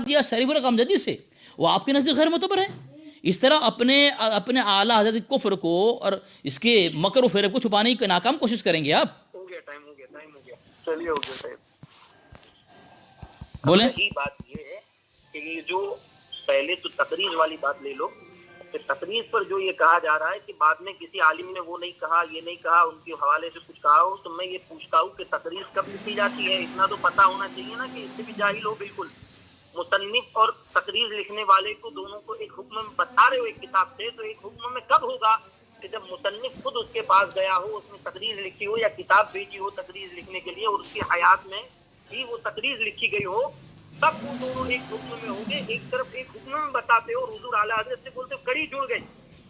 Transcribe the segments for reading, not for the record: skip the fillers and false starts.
یا شریف غمزدی سے وہ آپ کے نزدیک غیر معتبر ہے. اس طرح اپنے اعلیٰ حضرت کفر کو اور اس کے مکر و فریب کو چھپانے کی ناکام کوشش کریں گے آپ. ہو گیا ٹائم چلیے ہو گیا ٹائم. بولیں. یہی بات یہ ہے کہ یہ جو پہلے تو تقریر والی بات لے لو کہ تقریر پر جو یہ کہا جا رہا ہے کہ بعد میں کسی عالم نے وہ نہیں کہا یہ نہیں کہا ان کے حوالے سے کچھ کہا ہو, تو میں یہ پوچھتا ہوں کہ تقریر کب لکھی جاتی ہے؟ اتنا تو پتہ ہونا چاہیے نا کہ اس سے بھی جاہل ہو بالکل. مصنف اور تقریر لکھنے والے کو دونوں کو ایک حکم میں بتا رہے ہو ایک کتاب سے, تو ایک حکم میں کب ہوگا کہ جب مصنف خود اس کے پاس گیا ہو, اس نے تقریر لکھی ہو یا کتاب بھیجی ہو تقریر لکھنے کے لیے اور اس کی حیات میں ہی وہ تقریر لکھی گئی ہو, تب وہ دونوں ایک حکم میں ہوں گے. ایک طرف ایک حکم میں بتاتے ہو اور حضور اعلیٰ حضرت سے بولتے ہو کڑی جڑ گئی.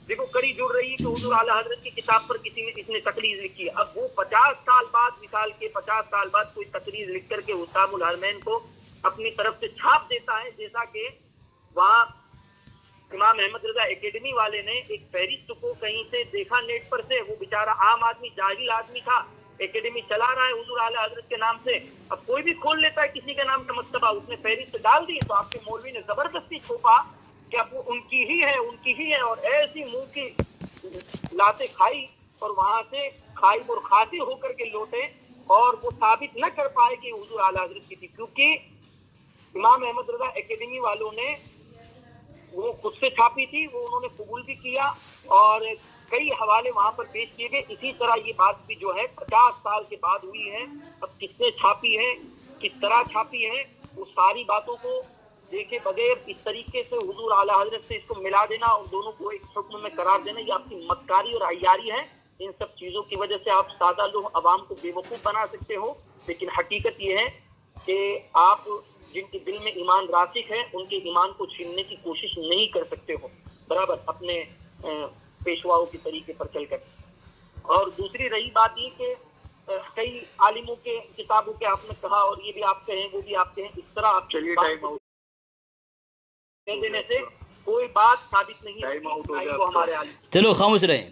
دیکھو کڑی جڑ رہی ہے کہ حضور اعلیٰ حضرت کی کتاب پر اس نے تقریر لکھی ہے. اب وہ 50 سال بعد مثال کے 50 سال بعد کوئی تقریر لکھ کر کے حسام الحرمین کو اپنی طرف سے چھاپ دیتا ہے, جیسا کہ وہاں امام احمد رضا اکیڈمی والے نے ایک فہرست کو کہیں سے دیکھا نیٹ پر سے, وہ بیچارہ عام آدمی جاہل آدمی تھا, اکیڈمی چلا رہا ہے حضور اعلیٰ حضرت کے نام سے, اب کوئی بھی کھول لیتا ہے کسی کے نام کا مکتبہ, اس نے فہرست ڈال دی تو آپ کے مولوی نے زبردستی چھوپا کہ اب وہ ان کی ہی ہے اور ایسی منہ کی لاتے کھائی اور وہاں سے کھائی اور کھاتے ہو کر کے لوٹے اور وہ ثابت نہ کر پائے کہ حضور اعلیٰ حضرت کی تھی, کیونکہ امام احمد رضا اکیڈمی والوں نے وہ خود سے چھاپی تھی, وہ انہوں نے قبول بھی کیا اور کئی حوالے وہاں پر پیش کیے گئے. اسی طرح یہ بات بھی جو ہے 50 سال کے بعد ہوئی ہے. اب کس نے چھاپی ہے, کس طرح چھاپی ہے, وہ ساری باتوں کو دیکھے بغیر اس طریقے سے حضور اعلیٰ حضرت سے اس کو ملا دینا اور دونوں کو ایک حکم میں قرار دینا, یہ آپ کی مکاری اور عیاری ہے. ان سب چیزوں کی وجہ سے آپ سادہ لوگ عوام کو بے وقوف بنا سکتے ہو, لیکن حقیقت یہ ہے کہ آپ جن کے دل میں ایمان راسخ ہے ان کے ایمان کو چھیننے کی کوشش نہیں کر سکتے ہو برابر اپنے پیشواؤں کے طریقے پر چل کر. اور دوسری رہی بات یہ کہ کئی عالموں کے کتابوں کے آپ نے کہا اور یہ بھی آپ کہیں وہ بھی آپ کہیں, اس طرح آپ دینے سے کوئی بات ثابت نہیں ہے. چلو خاموش رہیں.